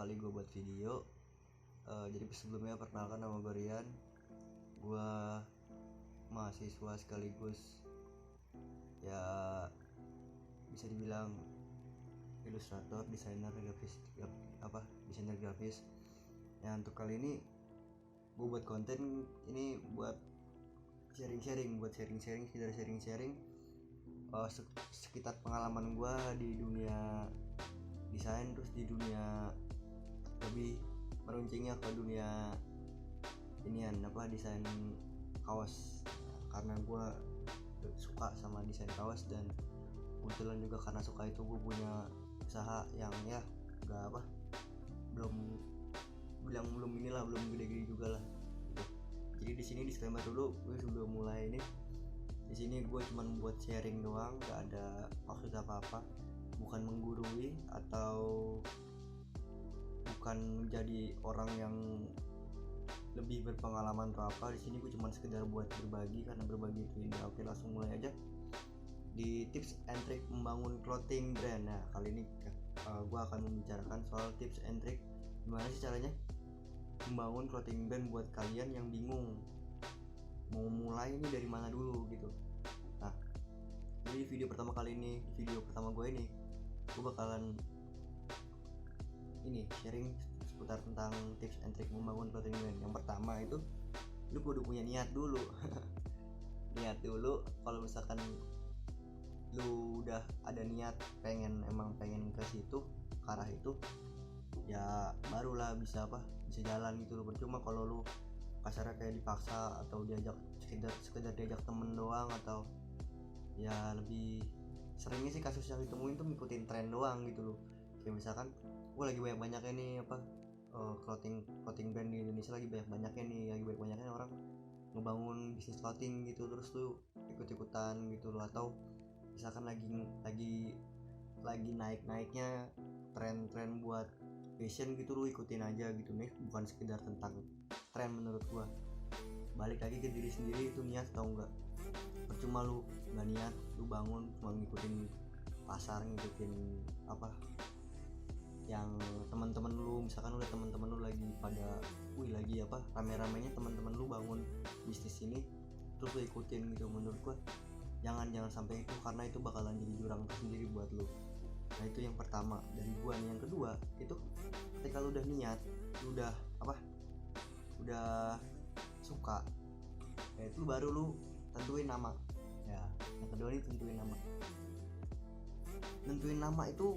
kali gue buat video. Jadi sebelumnya perkenalkan, nama gue Rian. Gue mahasiswa sekaligus ya bisa dibilang ilustrator, desainer grafis. Ya untuk kali ini gue buat konten ini buat sharing-sharing sekitar pengalaman gue di dunia desain, terus di dunia lebih meruncingnya ke dunia desain kaos. Karena gue suka sama desain kaos, dan kebetulan juga karena suka itu gue punya usaha yang belum gede-gede juga lah gitu. Jadi di sini disclaimer dulu, gue sebelum mulai ini, di sini gue cuma buat sharing doang, gak ada maksud apa-apa, bukan menggurui atau bukan menjadi orang yang lebih berpengalaman atau apa. Di sini gue cuma sekedar buat berbagi, karena berbagi itu indah. Oke, langsung mulai aja di tips and trick membangun clothing brand. Nah, kali ini gue akan membicarakan soal tips and trick gimana sih caranya membangun clothing brand buat kalian yang bingung mau mulai ini dari mana dulu gitu. Nah, jadi video pertama gue ini gue bakalan sharing seputar tentang tips and trick membangun clothing brand. Yang pertama itu lu kudu punya niat dulu. Niat dulu. Kalau misalkan lu udah ada niat pengen ke situ, ke arah itu, ya barulah bisa jalan gitu loh. Percuma kalau lu kasarnya kayak dipaksa atau diajak sekedar diajak temen doang, atau ya lebih seringnya sih kasus yang ditemuin tuh ngikutin tren doang gitu loh. Kayak misalkan gue lagi banyak-banyaknya nih clothing brand di Indonesia, lagi banyak-banyaknya orang ngebangun bisnis clothing gitu, terus lu ikut-ikutan gitu loh. Atau misalkan lagi naik-naiknya tren buat fashion gitu, lu ikutin aja gitu nih. Bukan sekedar tentang tren menurut gua. Balik lagi ke diri sendiri, itu niat atau enggak. Percuma lu nggak niat, lu bangun cuma ngikutin pasar, ngikutin yang teman-teman lu. Misalkan udah teman-teman lu lagi pada rame-ramenya teman-teman lu bangun bisnis ini, terus lu ikutin gitu. Menurut gua jangan sampai itu, karena itu bakalan jadi jurang tersendiri buat lu. Nah, itu yang pertama dari gua nih. Yang kedua itu, ketika lu udah niat, lu udah suka, ya itu baru lu tentuin nama. Ya, yang kedua nih nentuin nama itu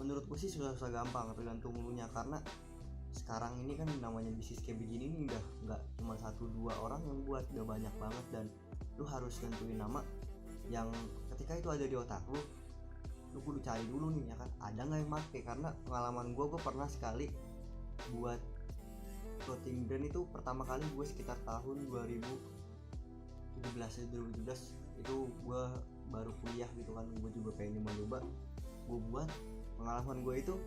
menurut gue sih susah gampang, tergantung lu nya. Karena sekarang ini kan namanya bisnis kayak begini nih udah nggak cuma 1-2 orang yang buat, udah banyak banget. Dan lu harus nentuin nama yang ketika itu ada di otak lu kudu cari dulu nih, ya kan, ada nggak yang make. Karena pengalaman gue pernah sekali buat clothing brand itu. Pertama kali gue sekitar tahun 2017 itu gue baru kuliah gitu kan. Gue juga pengen coba gue buat. Pengalaman gue itu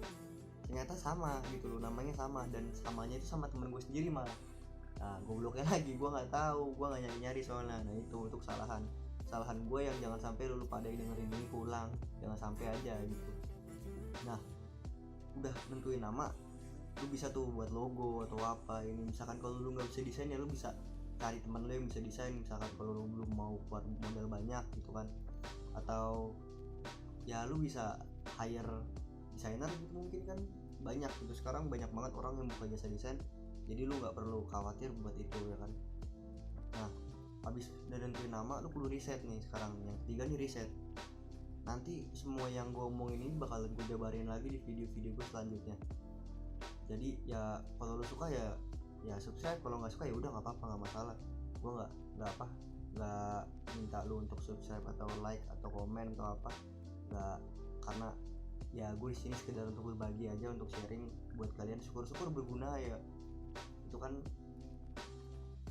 ternyata sama gitu loh, namanya sama, dan samanya itu sama temen gue sendiri malah. Nah, gobloknya lagi gue nggak tahu, gue nggak nyari soalnya. Nah, itu untuk kesalahan gue yang jangan sampai lu pada dengerin ini keulang, jangan sampai aja gitu. Nah, udah nentuin nama, lu bisa tuh buat logo atau apa ini. Misalkan kalau lu nggak bisa desain, ya lu bisa cari teman lu yang bisa desain. Misalkan kalau lu belum mau keluar modal banyak gitu kan, atau ya lu bisa hire desainer gitu, mungkin kan banyak gitu. Sekarang banyak banget orang yang buka jasa desain, jadi lu nggak perlu khawatir buat itu, ya kan. Nah, habis udah nentuin nama, lu perlu riset nih. Sekarang yang ketiga nih, riset. Nanti semua yang gue omongin ini bakal gue jabarin lagi di video-video gue selanjutnya. Jadi ya kalau lu suka ya subscribe, kalau nggak suka ya udah nggak apa-apa, nggak masalah. Gue nggak minta lu untuk subscribe atau like atau komen atau apa, nggak. Karena ya gue di sini sekedar untuk berbagi aja, untuk sharing buat kalian. Syukur berguna ya, itu kan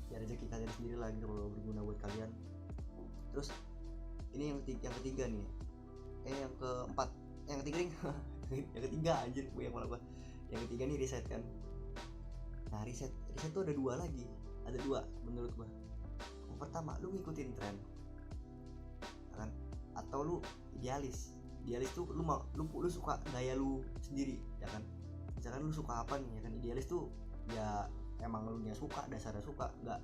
ya rezeki kalian sendiri lagi kalau berguna buat kalian. Terus ini yang ketiga nih, yang keempat, yang ketiga nih yang ketiga anjir gue yang malah. Yang ketiga nih, riset kan. Nah, riset tuh ada dua menurut gue. Yang pertama, lu ngikutin tren kan, atau lu idealis tuh lu suka gaya lu sendiri, ya kan. misalkan lu suka apa nih ya kan, idealis tuh ya emang lu nya suka, dasarnya suka, nggak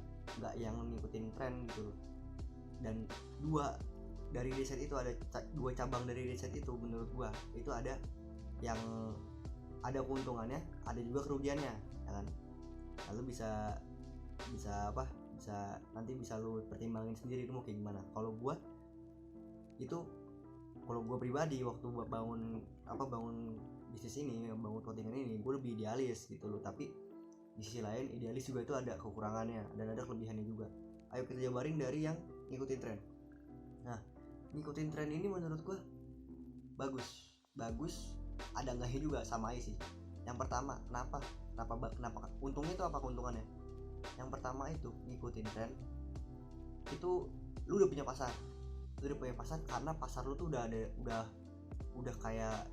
yang ngikutin tren gitu. Dan dari riset itu ada dua cabang dari riset itu menurut gua itu ada yang ada keuntungannya, ada juga kerugiannya ya kan. Lalu bisa nanti bisa lu pertimbangin sendiri lu mau kayak gimana. Kalau gua pribadi waktu bangun bisnis ini, bangun clothingan ini, gue lebih idealis gitu loh. Tapi di sisi lain idealis juga itu ada kekurangannya dan ada kelebihannya juga. Ayo kita jabarin dari yang ngikutin tren. Nah, ngikutin tren ini menurut gue bagus, ada enggaknya juga, sama aja sih. Yang pertama, kenapa untungnya itu apa keuntungannya? Yang pertama itu ngikutin tren itu lu udah punya pasar. Karena pasar lu tuh udah kayak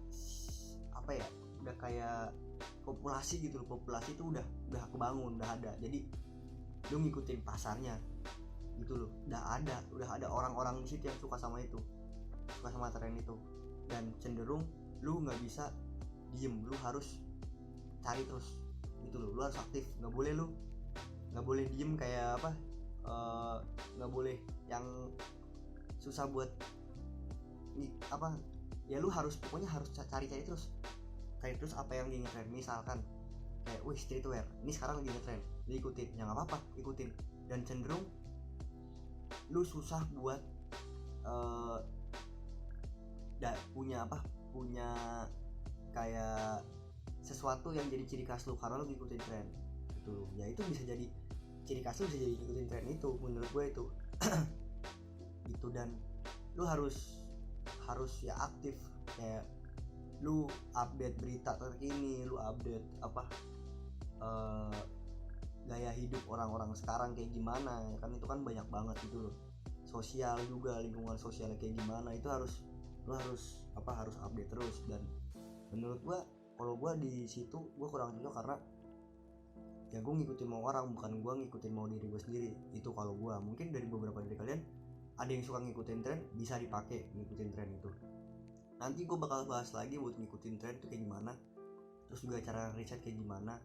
apa ya, udah kayak populasi gitu loh. Populasi itu udah kebangun, udah ada. Jadi lu ngikutin pasarnya gitu loh, udah ada orang-orang di situ yang suka sama tren itu. Dan cenderung lu nggak bisa diem, lu harus cari terus gitu loh. Lu harus aktif, nggak boleh diem kayak apa, nggak boleh yang susah buat apa ya. Lu pokoknya harus cari terus apa yang lagi ngetren. Misalkan kayak streetwear ini sekarang lagi ngetren, diikutin ya nggak apa-apa, ikutin. Dan cenderung lu susah buat punya kayak sesuatu yang jadi ciri khas lu karena lu ngikutin tren gitu ya. Itu bisa jadi ciri khas lu, bisa jadi ngikutin tren itu menurut gue itu gitu. Dan lu harus ya aktif, kayak lu update berita terkini, lu update gaya hidup orang-orang sekarang kayak gimana ya kan. Itu kan banyak banget gitu loh. Sosial juga, lingkungan sosialnya kayak gimana, itu lu harus update terus. Dan menurut gua kalau gua di situ gua kurang cocok karena ya gua ngikutin mau orang, bukan gua ngikutin mau diri gua sendiri. Itu kalau gua. Mungkin dari beberapa dari kalian ada yang suka ngikutin tren, bisa dipakai ngikutin tren itu. Nanti gua bakal bahas lagi buat ngikutin tren itu kayak gimana, terus juga cara riset kayak gimana.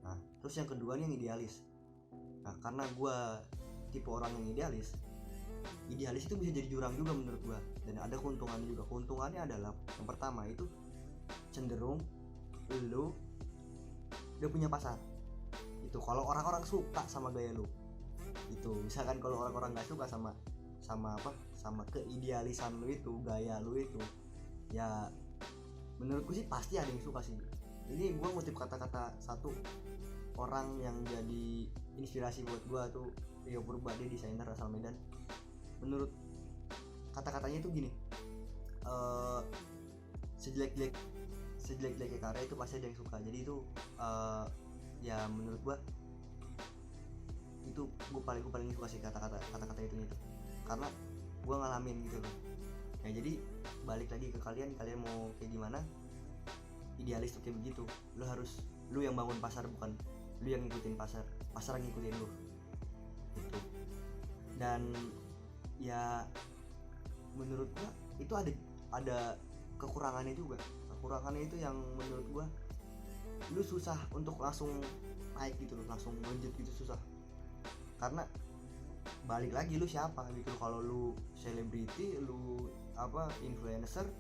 Nah, terus yang kedua nih yang idealis. Nah, karena gua tipe orang yang idealis itu bisa jadi jurang juga menurut gua. Dan ada keuntungannya juga. Keuntungannya adalah yang pertama itu cenderung lu udah punya pasar. Itu kalau orang-orang suka sama gaya lu. Itu misalkan kalau orang-orang nggak suka sama keidealisan lu itu, gaya lu itu, ya menurutku sih pasti ada yang suka sih. Ini gua ngutip kata-kata satu orang yang jadi inspirasi buat gua tuh, Rio Purba, dia desainer asal Medan. Menurut kata-katanya itu gini, sejelek-jeleknya karya itu pasti ada yang suka. Jadi itu ya menurut gua itu gue paling suka sih kata-kata itu karena gue ngalamin gitu loh. Ya jadi balik lagi ke kalian mau kayak gimana. Idealis tuh kayak begitu, lu yang bangun pasar, bukan lu yang ngikutin pasar yang ngikutin lu gitu. Dan ya menurut gua itu ada kekurangannya juga. Kekurangannya itu yang menurut gua lu susah untuk langsung naik gitu loh, langsung lanjut gitu, susah. Karena balik lagi lu siapa gitu. Kalau lu selebriti, lu influencer,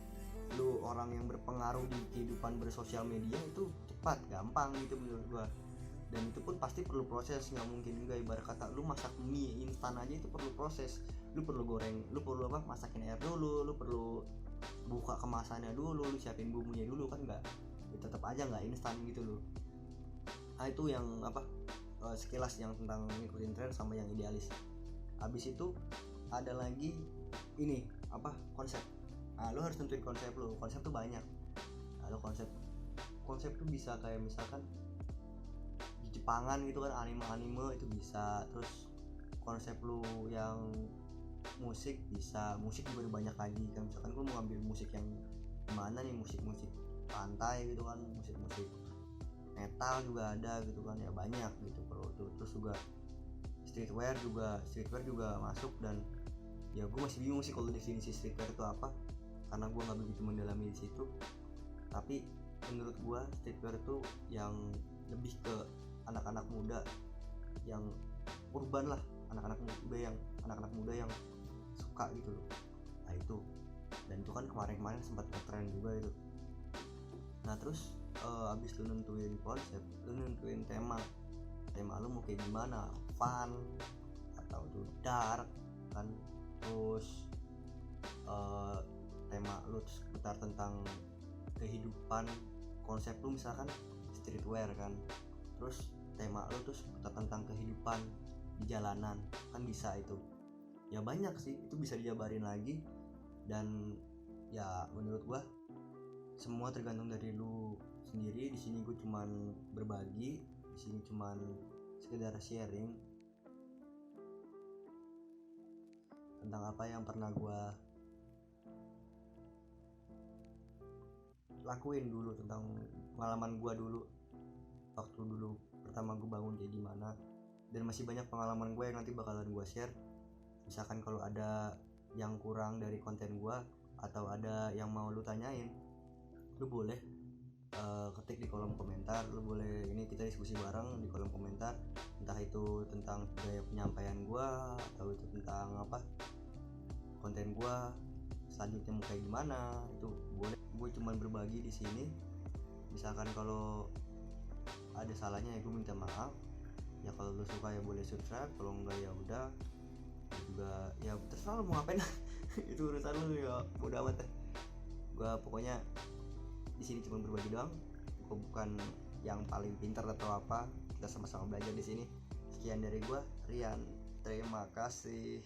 lu orang yang berpengaruh di kehidupan bersosial media, itu cepat, gampang gitu menurut gua. Dan itu pun pasti perlu proses, nggak mungkin juga ibarat kata lu masak mie instan aja itu perlu proses. Lu perlu goreng, lu perlu masakin air dulu, lu perlu buka kemasannya dulu, lu siapin bumbunya dulu kan, nggak, tetap aja nggak instan gitu loh. Nah itu yang sekilas yang tentang ngikutin tren sama yang idealis. Habis itu ada lagi ini konsep. Nah lu harus tentuin konsep lu. Konsep tuh banyak. Ada konsep tuh bisa kayak misalkan di Jepangan gitu kan, anime itu bisa. Terus konsep lu yang musik bisa, musik juga banyak lagi kan. Misalkan gue mau ngambil musik yang gimana nih, musik pantai gitu kan, musik metal juga ada gitu kan, ya banyak gitu bro. Terus juga streetwear juga masuk. Dan ya gue masih bingung sih kalau definisi streetwear itu apa, karena gue nggak begitu mendalami di situ. Tapi menurut gua streetwear tuh yang lebih ke anak-anak muda yang urban lah, anak-anak muda yang suka gitu loh. Nah itu, dan itu kan kemarin sempat ngetren juga itu. Nah terus abis lu nentuin konsep, lu nentuin tema lu mau kayak gimana, fun atau tuh dark kan. Terus tema lu seputar tentang kehidupan, konsep lu misalkan streetwear kan, terus tema lu tuh seputar tentang kehidupan di jalanan kan, bisa itu. Ya banyak sih, itu bisa dijabarin lagi. Dan ya menurut gua semua tergantung dari lu sendiri. Di sini gue cuman berbagi, di sini cuman sekedar sharing tentang apa yang pernah gue lakuin dulu, tentang pengalaman gue dulu waktu dulu pertama gue bangun kayak gimana. Dan masih banyak pengalaman gue yang nanti bakalan gue share. Misalkan kalau ada yang kurang dari konten gue atau ada yang mau lu tanyain, lu boleh ketik di kolom komentar. Lu boleh ini kita diskusi bareng di kolom komentar, entah itu tentang gaya penyampaian gua atau itu tentang apa konten gua selanjutnya mau kayak gimana, itu boleh. Gue cuman berbagi di sini. Misalkan kalau ada salahnya ya gue minta maaf. Ya kalau lu suka ya boleh subscribe, kalau enggak ya udah. Juga ya terserah lu mau ngapain itu urusan lu, ya bodo amat deh. Gua pokoknya di sini cuma berbagi doang. Gue bukan yang paling pintar atau apa, kita sama-sama belajar di sini. Sekian dari gue, Rian, terima kasih.